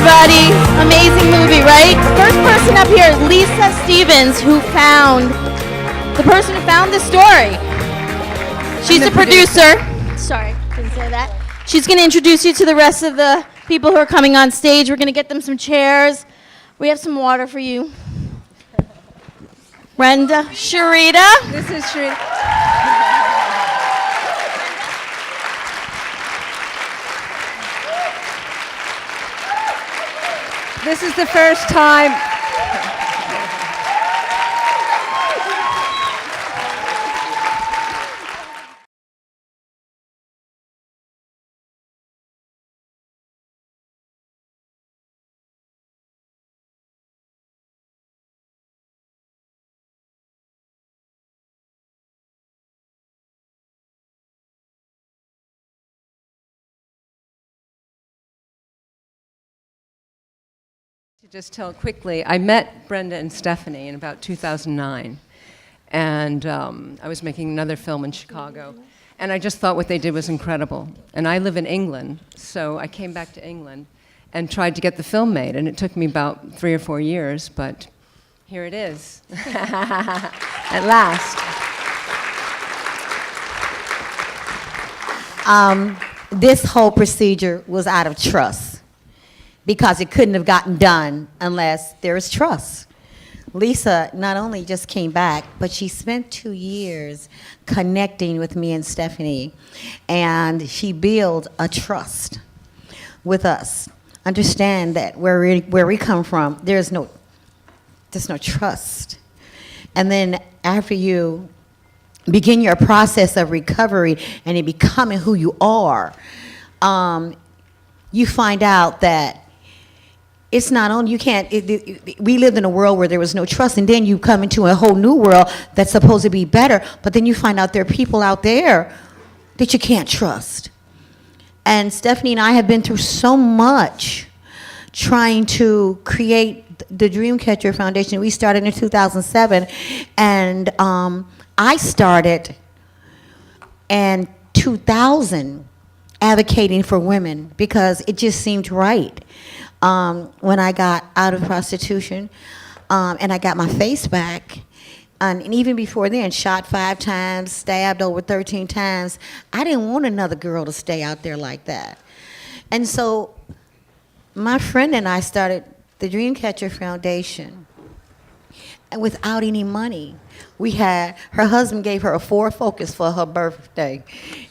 everybody. Amazing movie, right? First person up here, Lisa Stevens, the person who found the story. She's the producer. Sorry, didn't say that. She's going to introduce you to the rest of the people who are coming on stage. We're going to get them some chairs. We have some water for you. Brenda, Sharita. This is Sharita. This is the first time. To just tell quickly, I met Brenda and Stephanie in about 2009, and I was making another film in Chicago, and I just thought what they did was incredible. And I live in England, so I came back to England and tried to get the film made, and it took me about 3 or 4 years, but here it is, at last. This whole procedure was out of trust, because it couldn't have gotten done unless there is trust. Lisa not only just came back, but she spent 2 years connecting with me and Stephanie, and she built a trust with us. Understand that where we come from, there's no trust. And then after you begin your process of recovery and in becoming who you are, you find out that it's not only, we lived in a world where there was no trust, and then you come into a whole new world that's supposed to be better, but then you find out there are people out there that you can't trust. And Stephanie and I have been through so much trying to create the Dreamcatcher Foundation. We started in 2007, and I started in 2000 advocating for women because it just seemed right. When I got out of prostitution, and I got my face back, and even before then, shot 5 times, stabbed over 13 times, I didn't want another girl to stay out there like that. And so my friend and I started the Dreamcatcher Foundation, and without any money. Her husband gave her a Ford Focus for her birthday,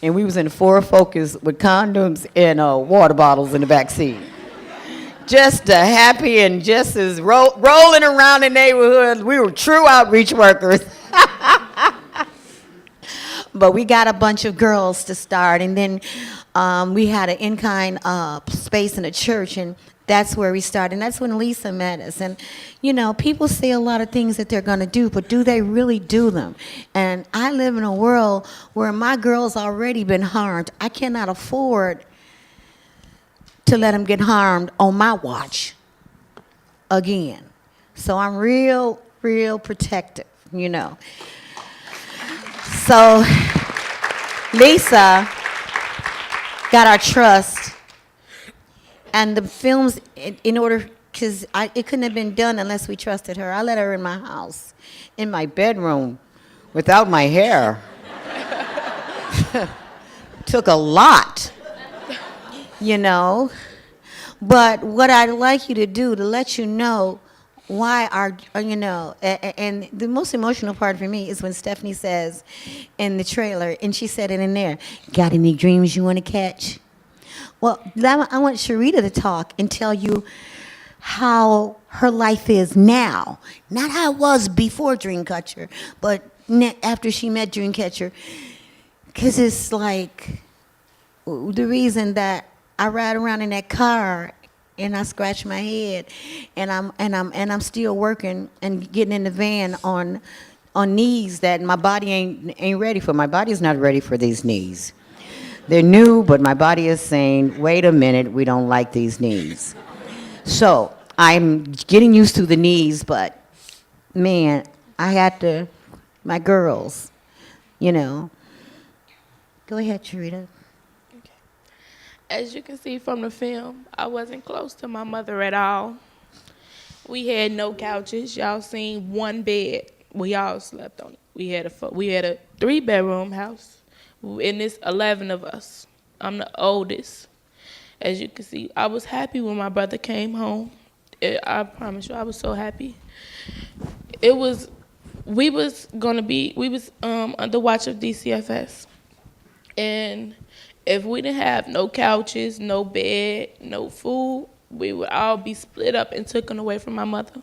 and we was in a Ford Focus with condoms and water bottles in the back seat. Just happy and just as rolling around the neighborhood. We were true outreach workers. But we got a bunch of girls to start, and then we had an in-kind space in a church, and that's where we started. And that's when Lisa met us. And, people say a lot of things that they're going to do, but do they really do them? And I live in a world where my girls already been harmed. I cannot afford to let them get harmed on my watch again. So I'm real protective, So Lisa got our trust, and the films, because it couldn't have been done unless we trusted her. I let her in my house, in my bedroom, without my hair. Took a lot. But what I'd like you to do to let you know why and the most emotional part for me is when Stephanie says in the trailer, and she said it in there, got any dreams you want to catch? Well, I want Sharita to talk and tell you how her life is now. Not how it was before Dreamcatcher, but after she met Dreamcatcher. Because it's like the reason that I ride around in that car and I scratch my head, and I'm still working and getting in the van on knees that my body ain't ready for. My body's not ready for these knees. They're new, but my body is saying, wait a minute, we don't like these knees. So I'm getting used to the knees, but man, I had to, my girls, Go ahead, Sharita. As you can see from the film, I wasn't close to my mother at all. We had no couches. Y'all seen one bed. We all slept on it. We had a 3-bedroom house, and it's 11 of us. I'm the oldest. As you can see, I was happy when my brother came home. I promise you, I was so happy. We was under watch of DCFS, and if we didn't have no couches, no bed, no food, we would all be split up and taken away from my mother.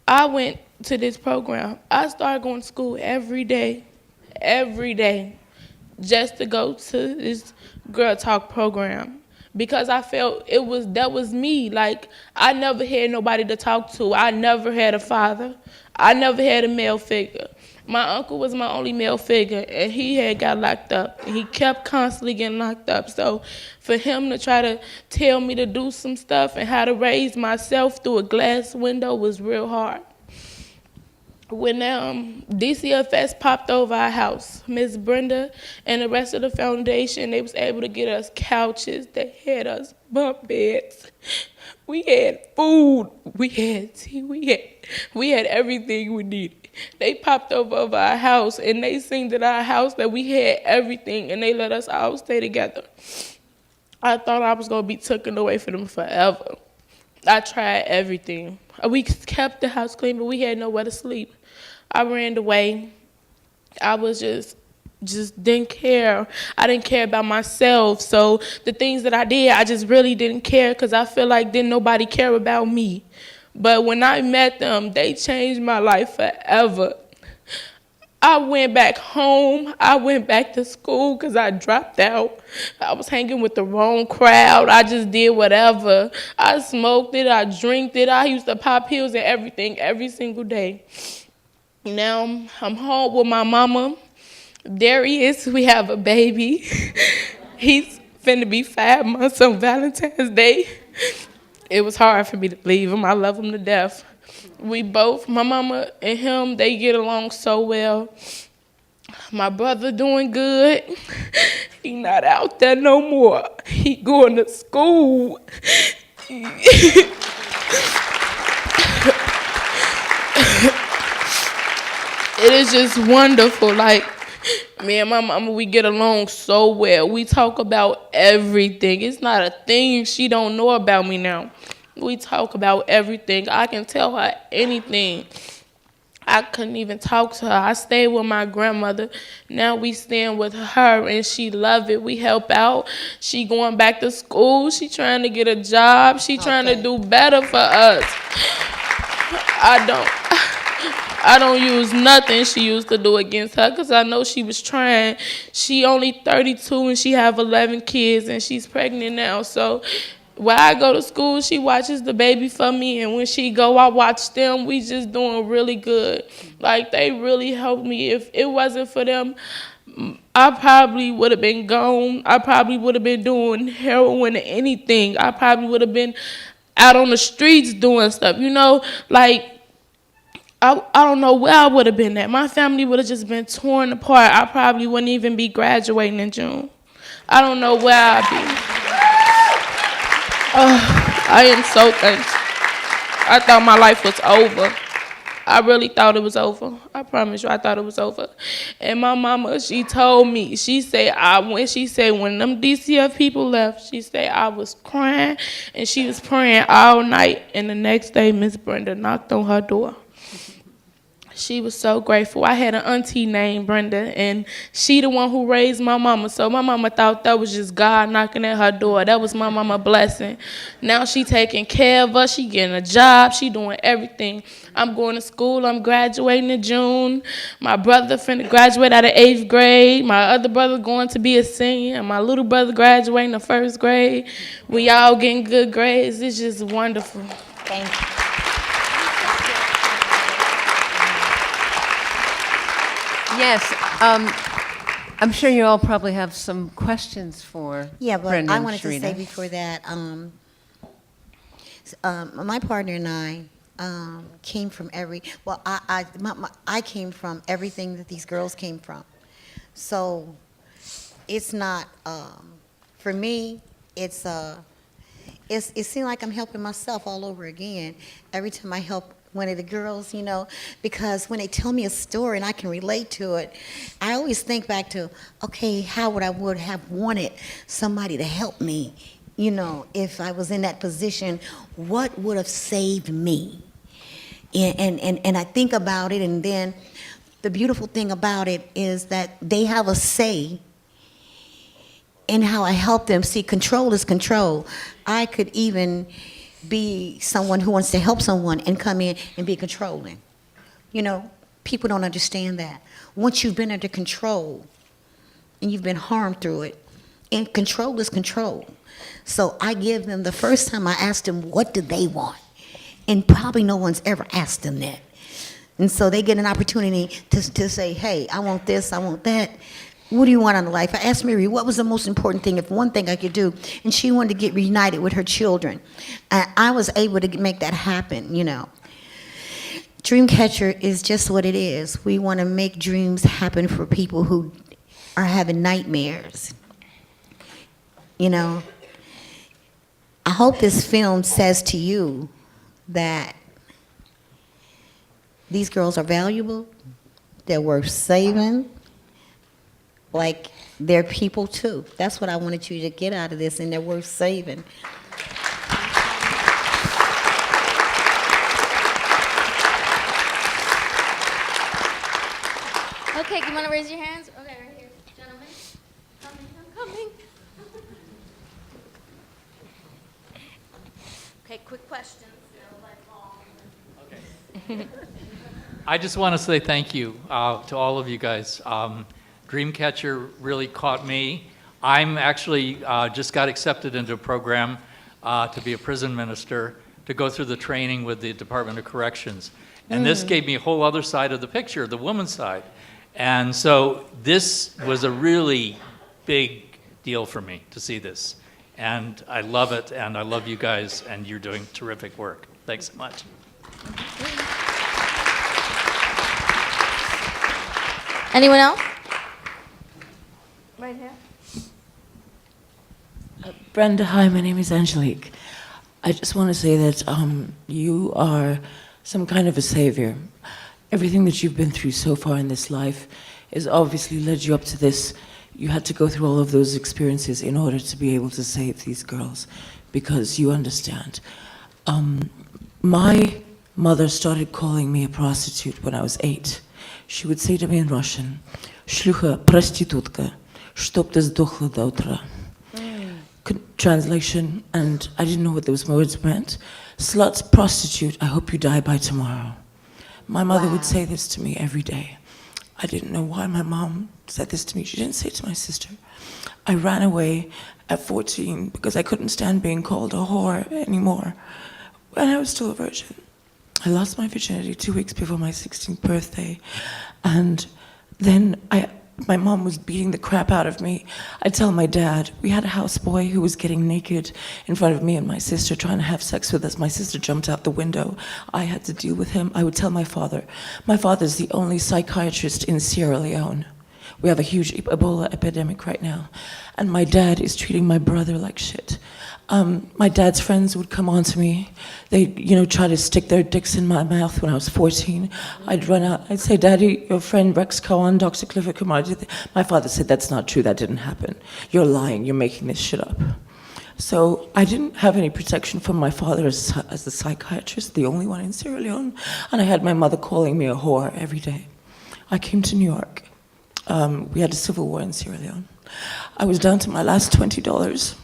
I went to this program. I started going to school every day, just to go to this girl talk program, because I felt that was me. Like, I never had nobody to talk to. I never had a father. I never had a male figure. My uncle was my only male figure, and he had got locked up. He kept constantly getting locked up. So for him to try to tell me to do some stuff and how to raise myself through a glass window was real hard. When DCFS popped over our house, Miss Brenda and the rest of the foundation, they was able to get us couches. They had us bunk beds. We had food. We had tea. We had everything we needed. They popped over our house, and they seen that our house, that we had everything, and they let us all stay together. I thought I was going to be taken away from them forever. I tried everything. We kept the house clean, but we had nowhere to sleep. I ran away. I was just didn't care. I didn't care about myself. So the things that I did, I just really didn't care, because I feel like didn't nobody care about me. But when I met them, they changed my life forever. I went back home. I went back to school because I dropped out. I was hanging with the wrong crowd. I just did whatever. I smoked it. I drank it. I used to pop pills and everything every single day. Now I'm home with my mama. Darius, we have a baby. He's finna be 5 months on Valentine's Day. It was hard for me to leave him. I love him to death. We both, my mama and him, they get along so well. My brother doing good. He not out there no more. He going to school. It is just wonderful. Like, me and my mama, we get along so well. We talk about everything. It's not a thing she don't know about me now. We talk about everything. I can tell her anything. I couldn't even talk to her. I stayed with my grandmother. Now we staying with her, and she love it. We help out. She going back to school. She trying to get a job. She trying to do better for us. I don't use nothing she used to do against her, because I know she was trying. She only 32 and she have 11 kids, and she's pregnant now. So while I go to school, she watches the baby for me, and when she go, I watch them. We just doing really good. Like, they really helped me. If it wasn't for them, I probably would have been gone. I probably would have been doing heroin or anything. I probably would have been out on the streets doing stuff, you know? Like, I don't know where I would have been at. My family would have just been torn apart. I probably wouldn't even be graduating in June. I don't know where I'd be. I am so thankful. I thought my life was over. I really thought it was over. I promise you, I thought it was over. And my mama, she told me, she said, when them DCF people left, she said I was crying, and she was praying all night. And the next day, Miss Brenda knocked on her door. She was so grateful. I had an auntie named Brenda, and she the one who raised my mama. So my mama thought that was just God knocking at her door. That was my mama blessing. Now she taking care of us. She getting a job. She doing everything. I'm going to school. I'm graduating in June. My brother finna graduate out of 8th grade. My other brother going to be a senior. And my little brother graduating the 1st grade. We all getting good grades. It's just wonderful. Thank you. Yes, I'm sure you all probably have some questions for Yeah, but Brenda I and wanted to Sharita. say before that, my partner and I came from I came from everything that these girls came from. So it's not For me, it seems like I'm helping myself all over again every time I help one of the girls, you know, because when they tell me a story and I can relate to it, I always think back to, okay, how would have wanted somebody to help me, you know, if I was in that position, what would have saved me? And I think about it, and then the beautiful thing about it is that they have a say in how I help them. See, control is control. I could even be someone who wants to help someone and come in and be controlling. You know, people don't understand that. Once you've been under control and you've been harmed through it, and control is control. So I give them, the first time I asked them, what do they want? And probably no one's ever asked them that. And so they get an opportunity to say, hey, I want this, I want that. What do you want out of life? I asked Mary, what was the most important thing, if one thing I could do? And she wanted to get reunited with her children. And I was able to make that happen, you know. Dreamcatcher is just what it is. We want to make dreams happen for people who are having nightmares. You know, I hope this film says to you that these girls are valuable, they're worth saving, like they're people too. That's what I wanted you to get out of this, and they're worth saving. Okay, you want to raise your hands? Okay, right here. Gentlemen, coming, I'm coming. Okay, quick questions. Okay. I just want to say thank you to all of you guys. Dreamcatcher really caught me. I'm actually just got accepted into a program to be a prison minister, to go through the training with the Department of Corrections. And this gave me a whole other side of the picture, the woman's side. And so this was a really big deal for me to see this. And I love it, and I love you guys, and you're doing terrific work. Thanks so much. Anyone else? Right here. Brenda, hi, my name is Angelique. I just want to say that you are some kind of a savior. Everything that you've been through so far in this life has obviously led you up to this. You had to go through all of those experiences in order to be able to save these girls, because you understand. My mother started calling me a prostitute when I was 8. She would say to me in Russian, "Шлюха, проститутка, чтоб ты сдохла до утра." Translation, and I didn't know what those words meant. Slut, prostitute, I hope you die by tomorrow. My mother would say this to me every day. I didn't know why my mom said this to me. She didn't say it to my sister. I ran away at 14 because I couldn't stand being called a whore anymore. And I was still a virgin. I lost my virginity 2 weeks before my 16th birthday. And then my mom was beating the crap out of me. I'd tell my dad. We had a houseboy who was getting naked in front of me and my sister, trying to have sex with us. My sister jumped out the window. I had to deal with him. I would tell my father. My father's the only psychiatrist in Sierra Leone. We have a huge Ebola epidemic right now. And my dad is treating my brother like shit. My dad's friends would come on to me. They'd, try to stick their dicks in my mouth when I was 14. I'd run out. I'd say, "Daddy, your friend Rex Cohen, Dr. Clifford Kumar." My father said, "That's not true. That didn't happen. You're lying. You're making this shit up." So I didn't have any protection from my father as a psychiatrist, the only one in Sierra Leone. And I had my mother calling me a whore every day. I came to New York. We had a civil war in Sierra Leone. I was down to my last $20.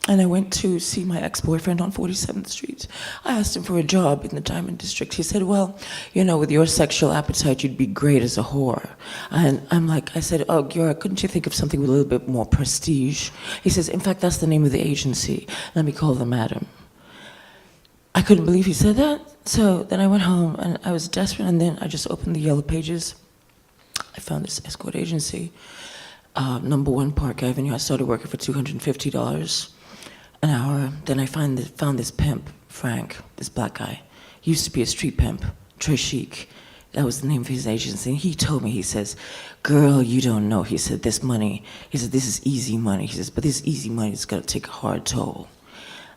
And I went to see my ex-boyfriend on 47th Street. I asked him for a job in the Diamond District. He said, "Well, with your sexual appetite, you'd be great as a whore." And I said, "Oh, Giora, couldn't you think of something with a little bit more prestige?" He says, "In fact, that's the name of the agency. Let me call them Madam." I couldn't believe he said that. So then I went home, and I was desperate, and then I just opened the Yellow Pages. I found this escort agency, number 1 Park Avenue. I started working for $250 an hour. Then I found this pimp, Frank, this black guy. He used to be a street pimp, très chic. That was the name of his agency. And he told me, he says, girl, you don't know. He said, this money, he said, this is easy money. He says, but this easy money is going to take a hard toll.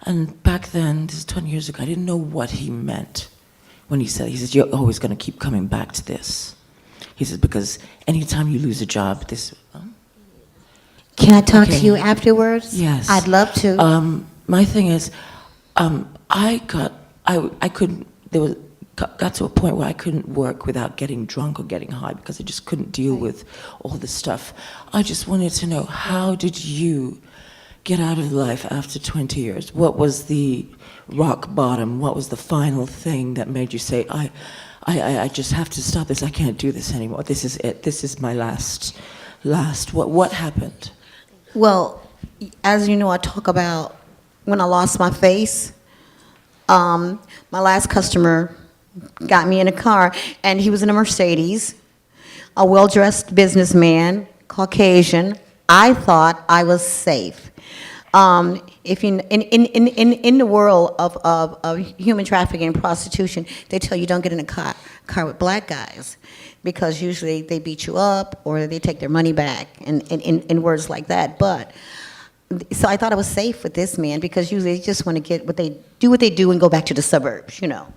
And back then, this is 20 years ago, I didn't know what he meant when he said, you're always going to keep coming back to this. He says, because anytime you lose a job, this... Can I talk to you afterwards? Yes. I'd love to. My thing is, I couldn't, got to a point where I couldn't work without getting drunk or getting high because I just couldn't deal with all this stuff. I just wanted to know, how did you get out of life after 20 years? What was the rock bottom? What was the final thing that made you say, I just have to stop this. I can't do this anymore. This is it. This is my last. What happened? Well, as you know, I talk about when I lost my face. My last customer got me in a car, and he was in a Mercedes, a well-dressed businessman, Caucasian. I thought I was safe. If you in the world of human trafficking and prostitution, they tell you don't get in a car with black guys because usually they beat you up or they take their money back and in words like that. But so I thought I was safe with this man because usually they just want to get what they do and go back to the suburbs, you know.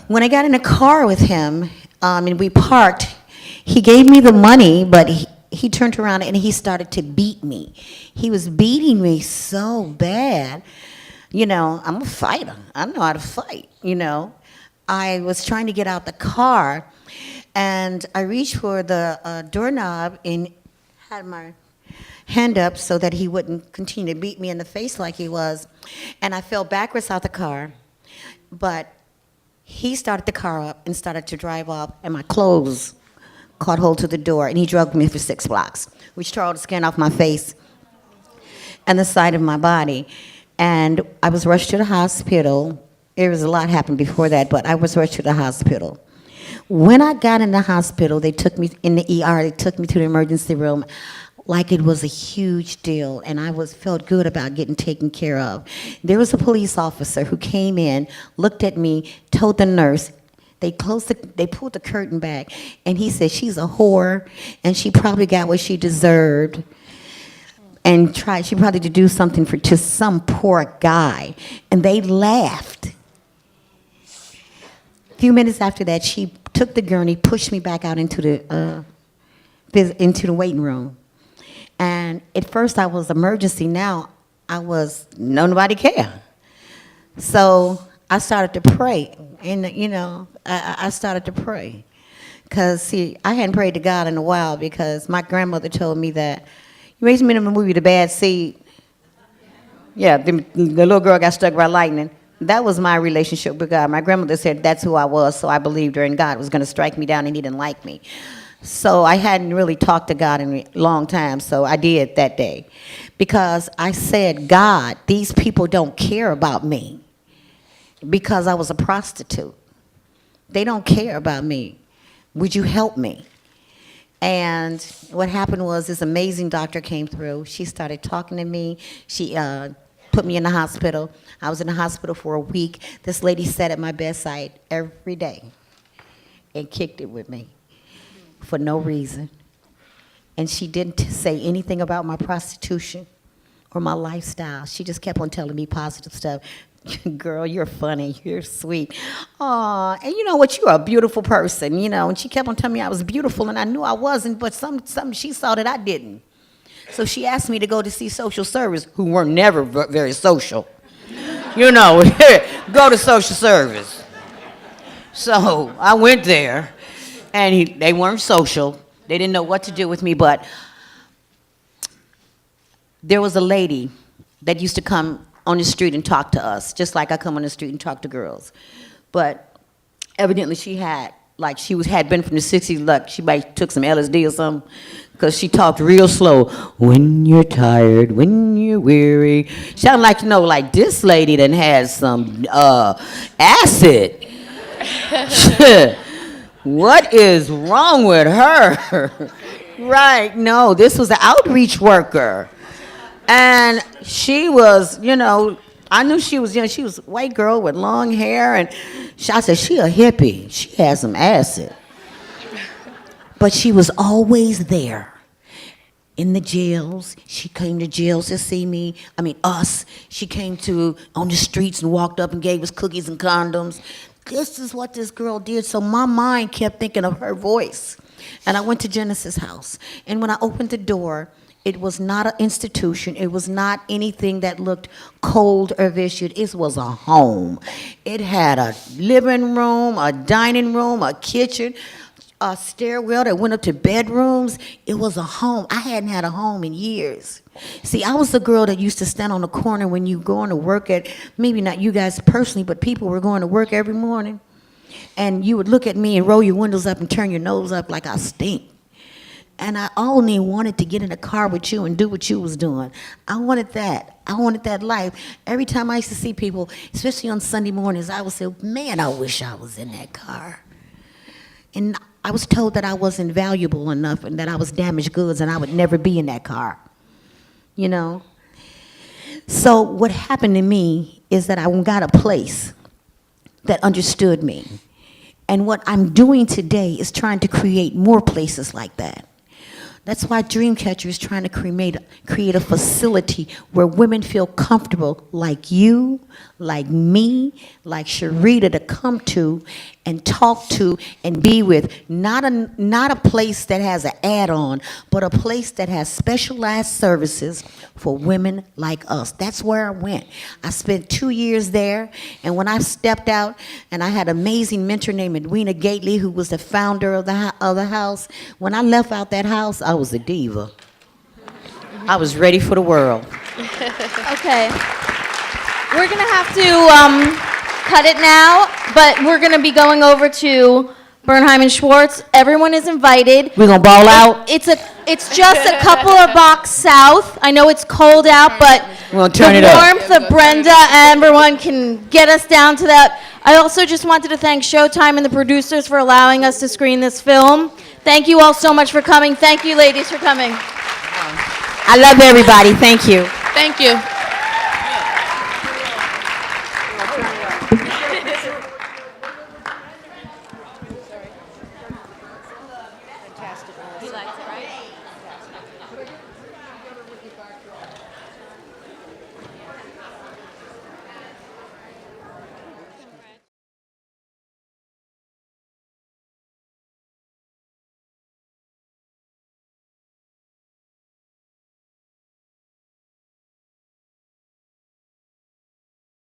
When I got in a car with him and we parked, he gave me the money, but he turned around and he started to beat me. He was beating me so bad. You know, I'm a fighter. I know how to fight, you know. I was trying to get out the car, and I reached for the doorknob and had my hand up so that he wouldn't continue to beat me in the face like he was. And I fell backwards out the car, but he started the car up and started to drive off, and my clothes caught hold to the door, and he drugged me for 6 blocks, which tore all the skin off my face and the side of my body. And I was rushed to the hospital. There was a lot happened before that, but I was rushed to the hospital. When I got in the hospital, they took me in the ER, they took me to the emergency room like it was a huge deal, and I felt good about getting taken care of. There was a police officer who came in, looked at me, told the nurse, they pulled the curtain back, and he said, she's a whore, and she probably got what she deserved, and she probably to do something to some poor guy, and they laughed. A few minutes after that, she took the gurney, pushed me back out into the waiting room, and at first I was emergency. Now nobody care. So I started to pray, and you know, I started to pray, because see, I hadn't prayed to God in a while because my grandmother told me that, you raised me in the movie The Bad Seed. Yeah, the little girl got struck by lightning. That was my relationship with God. My grandmother said that's who I was, so I believed her, and God was going to strike me down, and he didn't like me. So I hadn't really talked to God in a long time, so I did that day. Because I said, God, these people don't care about me because I was a prostitute. They don't care about me. Would you help me? And what happened was this amazing doctor came through. She started talking to me. She put me in the hospital. I was in the hospital for a week. This lady sat at my bedside every day and kicked it with me for no reason. And she didn't say anything about my prostitution or my lifestyle. She just kept on telling me positive stuff. Girl, you're funny, you're sweet. Aw, and you know what, you're a beautiful person, you know. And she kept on telling me I was beautiful, and I knew I wasn't, but something she saw that I didn't. So she asked me to go to see social service, who were never very social. You know, go to social service. So I went there, and they weren't social. They didn't know what to do with me, but there was a lady that used to come on the street and talk to us, just like I come on the street and talk to girls. But evidently she had been from the 60s, like she might took some LSD or something, because she talked real slow. When you're tired, when you're weary. Sounded like, you know, like this lady done had some acid. What is wrong with her? Right, no, this was an outreach worker. And she was, you know, I knew she was, you know, she was a white girl with long hair, and I said, she a hippie. She had some acid. But she was always there. In the jails, she came to jails to see me. I mean, us. She came to on the streets and walked up and gave us cookies and condoms. This is what this girl did. So my mind kept thinking of her voice. And I went to Genesis' house. And when I opened the door, it was not an institution. It was not anything that looked cold or vicious. It was a home. It had a living room, a dining room, a kitchen, a stairwell that went up to bedrooms. It was a home. I hadn't had a home in years. See, I was the girl that used to stand on the corner when you going to work at, maybe not you guys personally, but people were going to work every morning. And you would look at me and roll your windows up and turn your nose up like I stink. And I only wanted to get in a car with you and do what you was doing. I wanted that. I wanted that life. Every time I used to see people, especially on Sunday mornings, I would say, man, I wish I was in that car. And I was told that I wasn't valuable enough and that I was damaged goods and I would never be in that car, you know? So what happened to me is that I got a place that understood me. And what I'm doing today is trying to create more places like that. That's why Dreamcatcher is trying to create a facility where women feel comfortable like you, like me, like Sharita to come to and talk to and be with. Not a place that has an add-on, but a place that has specialized services for women like us. That's where I went. I spent 2 years there, and when I stepped out, and I had an amazing mentor named Edwina Gately, who was the founder of the house. When I left out that house, I was a diva. I was ready for the world. Okay. We're going to have to cut it now, but we're going to be going over to Bernheim and Schwartz. Everyone is invited. We're going to ball out? It's just a couple of blocks south. I know it's cold out, but We're gonna turn it up. the warmth of Brenda and everyone can get us down to that. I also just wanted to thank Showtime and the producers for allowing us to screen this film. Thank you all so much for coming. Thank you, ladies, for coming. I love everybody. Thank you. Thank you.